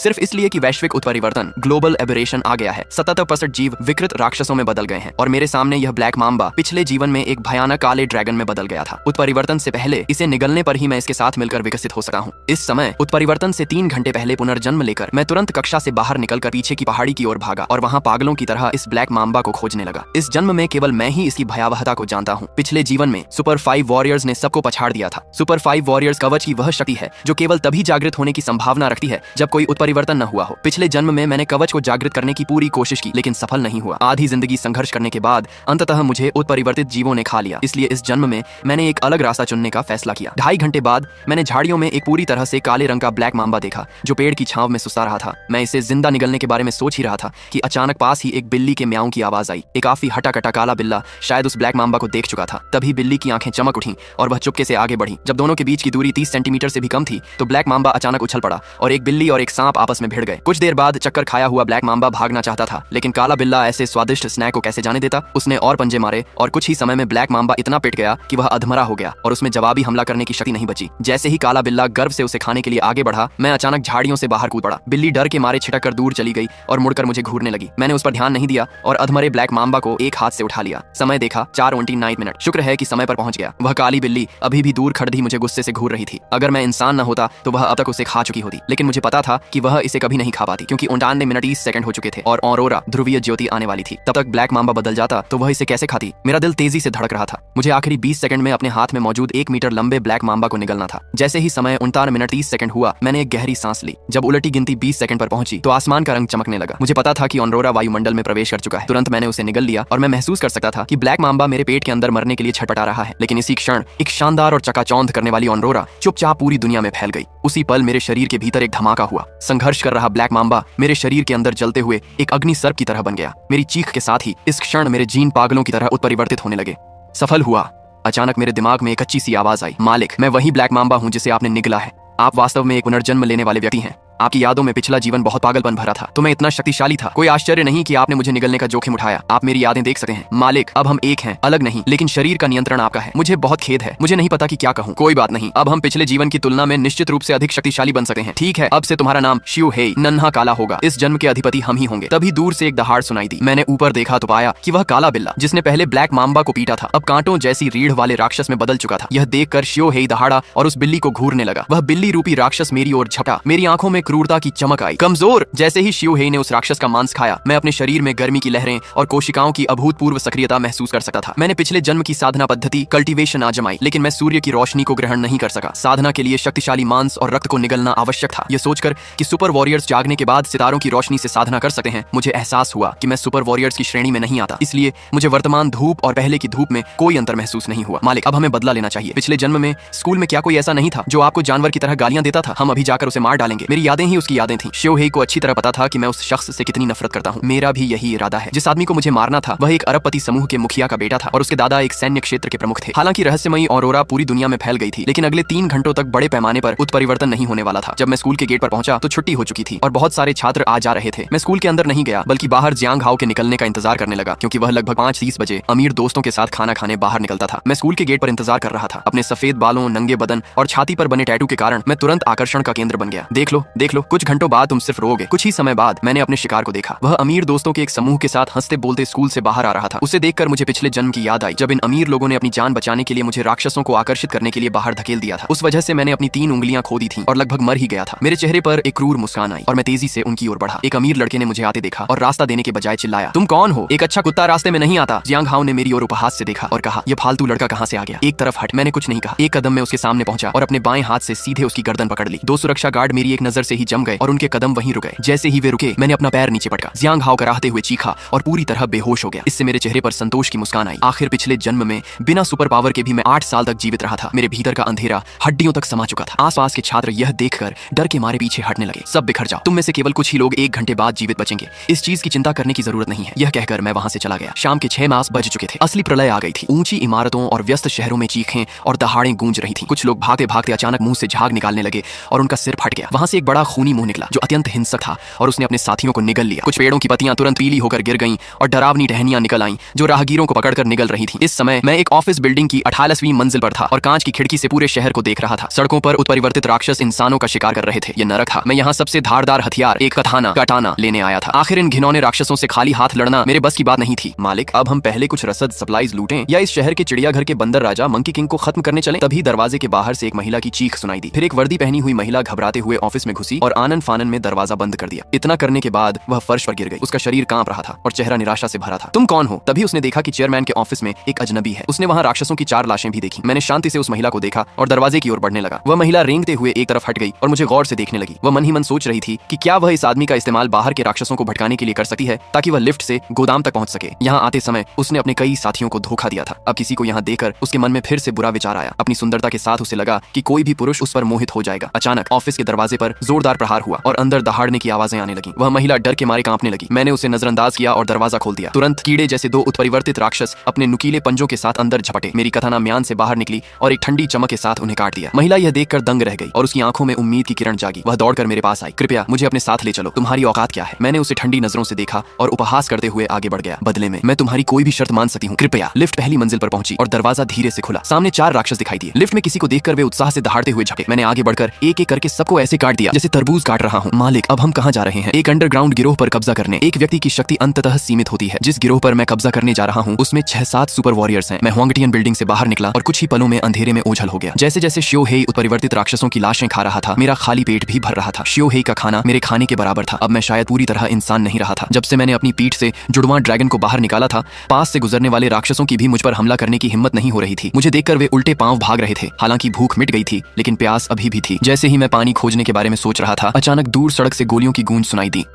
सिर्फ इसलिए कि वैश्विक उत्परिवर्तन ग्लोबल एबरेशन आ गया है। 77% जीव विकृत राक्षसों में बदल गए हैं और मेरे सामने यह ब्लैक माम्बा पिछले जीवन में एक भयानक काले ड्रैगन में बदल गया था। उत्परिवर्तन से पहले इसे निगलने पर ही मैं इसके साथ मिलकर विकसित हो सका हूँ। इस समय उत्परिवर्तन से 3 घंटे पहले पुनर्जन्म लेकर मैं तुरंत कक्षा से बाहर निकलकर पीछे की पहाड़ी की ओर भागा और वहाँ पागलों की तरह इस ब्लैक माम्बा को खोजने लगा। इस जन्म में केवल मैं ही इसकी भयावहता को जानता हूँ। पिछले जीवन में सुपर 5 वॉरियर्स ने सबको पछाड़ दिया था। सुपर 5 वॉरियर्स कवच की वह शक्ति है जो केवल तभी जागृत होने की संभावना रखती है जब कोई उत्परिवर्तन न हुआ हो। पिछले जन्म में मैंने कवच को जागृत करने की पूरी कोशिश की लेकिन सफल नहीं हुआ। आधी जिंदगी संघर्ष करने के बाद अंततः मुझे उत्परिवर्तित जीवों ने खा लिया। इसलिए इस जन्म में मैंने एक अलग रास्ता चुनने का फैसला किया। 2.5 घंटे बाद मैंने झाड़ियों में एक पूरी तरह से काले रंग का ब्लैक माम्बा देखा जो पेड़ की छांव में सुस्ता रहा था। मैं इसे जिंदा निगलने के बारे में सोच ही रहा था कि अचानक पास ही एक बिल्ली के म्याऊं की आवाज आई। एक काफी हटा कटा काला बिल्ला शायद उस ब्लैक माम्बा को देख चुका था। तभी बिल्ली की आंखें चमक उठी और वह चुपके से आगे बढ़ी। जब दोनों के बीच की दूरी 30 सेंटीमीटर से भी कम थी तो ब्लैक माम्बा अचानक उछल पड़ा और एक बिल्ली और एक सांप आपस में भिड़ गए। कुछ देर बाद चक्कर खाया हुआ ब्लैक माम्बा भागना चाहता था लेकिन काला बिल्ला ऐसे स्वादिष्ट स्नैक को कैसे जाने देता। उसने और पंजे मारे और कुछ ही समय में ब्लैक माम्बा इतना पिट गया कि वह अधमरा हो गया और उसमें जवाबी हमला करने की शक्ति नहीं बची। जैसे ही काला बिल्ला गर्व से उसे खाने के लिए आगे बढ़ा मैं अचानक झाड़ियों से बाहर कूद पड़ा। बिल्ली डर के मारे छिटक कर दूर चली गई और मुड़कर मुझे घूरने लगी। मैंने उस पर ध्यान नहीं दिया और अधमरे ब्लैक माम्बा को एक हाथ से उठा लिया। समय देखा 4:29। शुक्र है कि समय पर पहुंच गया। वह काली बिल्ली अभी भी दूर खड़ी मुझे गुस्से से घूर रही थी। अगर मैं इंसान न होता तो वह अब तक उसे खा चुकी होती लेकिन मुझे पता था कि वह इसे कभी नहीं खा पाती क्योंकि 59 मिनट 30 सेकंड हो चुके थे और ऑरोरा ध्रुवीय ज्योति आने वाली थी। तब तक ब्लैक माम्बा बदल जाता तो वह इसे कैसे खाती। मेरा दिल तेजी से धड़क रहा था। मुझे आखिरी 20 सेकंड में अपने हाथ में मौजूद 1 मीटर लंबे ब्लैक माम्बा को निगलना था। जैसे ही समय 59 मिनट 30 सेकंड हुआ मैंने एक गहरी सांस ली। जब उलटी गिनती 20 सेकंड पर पहुंची तो आसमान का रंग चमकने लगा। मुझे पता था कि ऑरोरा वायुमंडल में प्रवेश कर चुका है। तुरंत मैंने उसे निगल लिया और मैं महसूस कर सकता था कि ब्लैक माम्बा मेरे पेट के अंदर मरने के लिए छटपटा रहा है। लेकिन इसी क्षण एक शानदार और चकाचौंध करने वाली ऑरोरा चुपचाप पूरी दुनिया में फैल गई। उसी पल मेरे शरीर के भीतर एक धमाका हुआ। संघर्ष कर रहा ब्लैक माम्बा मेरे शरीर के अंदर जलते हुए एक अग्नि सर्प की तरह बन गया। मेरी चीख के साथ ही इस क्षण मेरे जीन पागलों की तरह उत्परिवर्तित होने लगे। सफल हुआ। अचानक मेरे दिमाग में एक अच्छी सी आवाज आई, मालिक मैं वही ब्लैक माम्बा हूँ जिसे आपने निगला है। आप वास्तव में एक पुनर्जन्म लेने वाले व्यक्ति हैं। आपकी यादों में पिछला जीवन बहुत पागलपन भरा था तो मैं इतना शक्तिशाली था। कोई आश्चर्य नहीं कि आपने मुझे निगलने का जोखिम उठाया। आप मेरी यादें देख सकते हैं मालिक। अब हम एक हैं, अलग नहीं, लेकिन शरीर का नियंत्रण आपका है। मुझे बहुत खेद है, मुझे नहीं पता कि क्या कहूँ। कोई बात नहीं, अब हम पिछले जीवन की तुलना में निश्चित रूप से अधिक शक्तिशाली बन सकते हैं। ठीक है, अब से तुम्हारा नाम शिव हेई नन्हा काला होगा। इस जन्म के अधिपति हम ही होंगे। तभी दूर से एक दहाड़ सुनाई दी। मैंने ऊपर देखा तो पाया कि वह काला बिल्ला जिसने पहले ब्लैक माम्बा को पीटा था अब कांटों जैसी रीढ़ वाले राक्षस में बदल चुका था। यह देखकर शिव हेई दहाड़ा और उस बिल्ली को घूरने लगा। वह बिल्ली रूपी राक्षस मेरी ओर झपटा। मेरी आंखों में क्रूरता की चमक आई। कमजोर। जैसे ही शिव हेई ने उस राक्षस का मांस खाया मैं अपने शरीर में गर्मी की लहरें और कोशिकाओं की अभूतपूर्व सक्रियता महसूस कर सकता था। मैंने पिछले जन्म की साधना पद्धति कल्टीवेशन आजमाई लेकिन मैं सूर्य की रोशनी को ग्रहण नहीं कर सका। साधना के लिए शक्तिशाली मांस और रक्त को निगलना आवश्यक था। यह सोचकर कि सुपर वॉरियर्स जागने के बाद सितारों की रोशनी से साधना कर सकते हैं मुझे एहसास हुआ कि मैं सुपर वॉरियर्स की श्रेणी में नहीं आता। इसलिए मुझे वर्तमान धूप और पहले की धूप में कोई अंतर महसूस नहीं हुआ। मालिक अब हमें बदला लेना चाहिए। पिछले जन्म में स्कूल में क्या कोई ऐसा नहीं था जो आपको जानवर की तरह गालियां देता था? हम अभी जाकर उसे मार डालेंगे। मेरी यादें ही उसकी यादें थी। शिव हेई को अच्छी तरह पता था कि मैं उस शख्स से कितनी नफरत करता हूँ। मेरा भी यही इरादा है। जिस आदमी को मुझे मारना था वह एक अरबपति समूह के मुखिया का बेटा था और उसके दादा एक सैन्य क्षेत्र के प्रमुख थे। हालांकि रहस्यमयी ऑरोरा पूरी दुनिया में फैल गई थी लेकिन अगले 3 घंटों तक बड़े पैमाने पर उत्परिवर्तन नहीं होने वाला था। जब मैं स्कूल के गेट पर पहुंचा तो छुट्टी हो चुकी थी और बहुत सारे छात्र आ जा रहे थे। मैं स्कूल के अंदर नहीं गया बल्कि बाहर जियांग हाओ के निकलने का इंतजार करने लगा क्योंकि वह लगभग 5:30 बजे अमीर दोस्तों के साथ खाना खाने बाहर निकलता था। मैं स्कूल के गेट पर इंतजार कर रहा था। अपने सफेद बालों, नंगे बदन और छाती पर बने टैटू के कारण मैं तुरंत आकर्षण का केंद्र बन गया। देख लो, कुछ घंटों बाद तुम सिर्फ रोगे। कुछ ही समय बाद मैंने अपने शिकार को देखा। वह अमीर दोस्तों के एक समूह के साथ हंसते बोलते स्कूल से बाहर आ रहा था। उसे देखकर मुझे पिछले जन्म की याद आई जब इन अमीर लोगों ने अपनी जान बचाने के लिए मुझे राक्षसों को आकर्षित करने के लिए बाहर धकेल दिया था। उस वजह से मैंने अपनी 3 उंगलियां खो दी थीं और लगभग मर ही गया था। मेरे चेहरे पर एक क्रूर मुस्कान आई और मैं तेजी से उनकी ओर बढ़ा। एक अमीर लड़के ने मुझे आते देखा और रास्ता देने के बजाय चिल्लाया, तुम कौन हो? एक अच्छा कुत्ता रास्ते में नहीं आता। जियांग हाओ ने मेरी ओर उपहास से देखा और कहा, यह फालतू लड़का कहां से आ गया? एक तरफ हट। मैंने कुछ नहीं कहा। एक कदम में उसके सामने पहुंचा और अपने बाएं हाथ से सीधे उसकी गर्दन पकड़ ली। 2 सुरक्षा गार्ड मेरी एक नजर से ही जम गए और उनके कदम वहीं रुक गए। जैसे ही वे रुके मैंने अपना पैर नीचे पटका। जियांग हाओ कराहते हुए चीखा और पूरी तरह बेहोश हो गया। इससे मेरे चेहरे पर संतोष की मुस्कान आई। आखिर पिछले जन्म में बिना सुपर पावर के भी मैं 8 साल तक जीवित रहा था। मेरे भीतर का अंधेरा हड्डियों तक समा चुका था। आसपास के छात्र यह देखकर डर के मारे पीछे हटने लगे। सब बिखर जाओ, तुम में से केवल कुछ ही लोग 1 घंटे बाद जीवित बचेंगे। इस चीज की चिंता करने की जरूरत नहीं है। यह कहकर मैं वहां से चला गया। शाम के 6 मास बज चुके थे। असली प्रलय आ गई थी। ऊंची इमारतों और व्यस्त शहरों में चीखें और दहाड़ें गूंज रही थी। कुछ लोग भागते भागते अचानक मुंह से झाग निकालने लगे और उनका सिर फट गया। वहां से एक बड़ा बड़ा खूनी मुंह निकला जो अत्यंत हिंसक था और उसने अपने साथियों को निगल लिया। कुछ पेड़ों की पत्तियां तुरंत पीली होकर गिर गईं और डरावनी टहनियां निकल आईं जो राहगीरों को पकड़कर निगल रही थीं। इस समय मैं एक ऑफिस बिल्डिंग की 28वीं मंजिल पर था और कांच की खिड़की से पूरे शहर को देख रहा था। सड़कों पर उत्परिवर्तित राक्षस इंसानों का शिकार कर रहे थे। ये नरक था। मैं यहाँ सबसे धारदार हथियार एक कटाना लेने आया था। आखिर इन घिनौने राक्षसों से खाली हाथ लड़ना मेरे बस की बात नहीं थी। मालिक, अब हम पहले कुछ रसद सप्लाईज लूटें या इस शहर के चिड़ियाघर के बंदर राजा मंकी किंग को खत्म करने चलें? तभी दरवाजे के बाहर से एक महिला की चीख सुनाई दी। फिर एक वर्दी पहनी हुई महिला घबराते हुए ऑफिस में घुसी और आनन फानन में दरवाजा बंद कर दिया। इतना करने के बाद वह फर्श पर गिर गई। उसका शरीर कांप रहा था और चेहरा निराशा से भरा था। तुम कौन हो? तभी उसने देखा कि चेयरमैन के ऑफिस में एक अजनबी है। उसने वहां राक्षसों की 4 लाशें भी देखी। मैंने शांति से उस महिला को देखा और दरवाजे की ओर बढ़ने लगा। वह महिला रेंगते हुए एक तरफ हट गई और मुझे गौर से देखने लगी। वह मन ही मन सोच रही थी कि क्या वह इस आदमी का इस्तेमाल बाहर के राक्षसों को भटकाने के लिए कर सकती है ताकि वह लिफ्ट से गोदाम तक पहुंच सके। यहाँ आते समय उसने अपने कई साथियों को धोखा दिया था। अब किसी को यहाँ देखकर उसके मन में फिर से बुरा विचार आया। अपनी सुंदरता के साथ उसे लगा कि कोई भी पुरुष उस पर मोहित हो जाएगा। अचानक ऑफिस के दरवाजे पर जोरदार प्रहार हुआ और अंदर दहाड़ने की आवाजें आने लगी। वह महिला डर के मारे कांपने लगी। मैंने उसे नजरअंदाज किया और दरवाजा खोल दिया। तुरंत कीड़े जैसे 2 उत्परिवर्तित राक्षस अपने नुकीले पंजों के साथ अंदर झपटे। मेरी कथाना म्यान से बाहर निकली और एक ठंडी चमक के साथ उन्हें काट दिया। महिला यह देखकर दंग रह गई और उसकी आंखों में उम्मीद की किरण जागी। वह दौड़कर मेरे पास आई। कृपया मुझे अपने साथ ले चलो। तुम्हारी औकात क्या है? मैंने उसे ठंडी नजरों से देखा और उपहास करते हुए आगे बढ़ गया। बदले में मैं तुम्हारी कोई भी शर्त मान सकती हूँ। कृपया। लिफ्ट पहली मंजिल पर पहुंची और दरवाजा धीरे से खुला। सामने 4 राक्षस दिखाई दिए। लिफ्ट में किसी को देखकर वे उत्साह से दहाड़ते हुए झपटे। मैंने आगे बढ़कर एक एक करके सबको ऐसे काट दिया जैसे तरबूज काट रहा हूँ। मालिक, अब हम कहाँ जा रहे हैं? एक अंडरग्राउंड गिरोह पर कब्जा करने। एक व्यक्ति की शक्ति अंततः सीमित होती है। जिस गिरोह पर मैं कब्जा करने जा रहा हूँ उसमें 6-7 सुपर वॉरियर्स हैं। मैं हुआंगटियन बिल्डिंग से बाहर निकला और कुछ ही पलों में अंधेरे में ओझल हो गया। जैसे जैसे श्यो हेई उत्परिवर्तित राक्षसों की लाशें खा रहा था मेरा खाली पेट भी भर रहा था। श्यो हेई का खाना मेरे खाने के बराबर था। अब मैं शायद पूरी तरह इंसान नहीं रहा था। जब से मैंने अपनी पीठ से जुड़वां ड्रैगन को बाहर निकाला था, पास से गुजरने वाले राक्षसों की भी मुझ पर हमला करने की हिम्मत नहीं हो रही थी। मुझे देखकर वे उल्टे पांव भाग रहे थे। हालांकि भूख मिट गई थी लेकिन प्यास अभी भी थी। जैसे ही मैं पानी खोजने के बारे में सोच रहा था, अचानक दूर सड़क से गोलियों की गूंज सुनाई दी।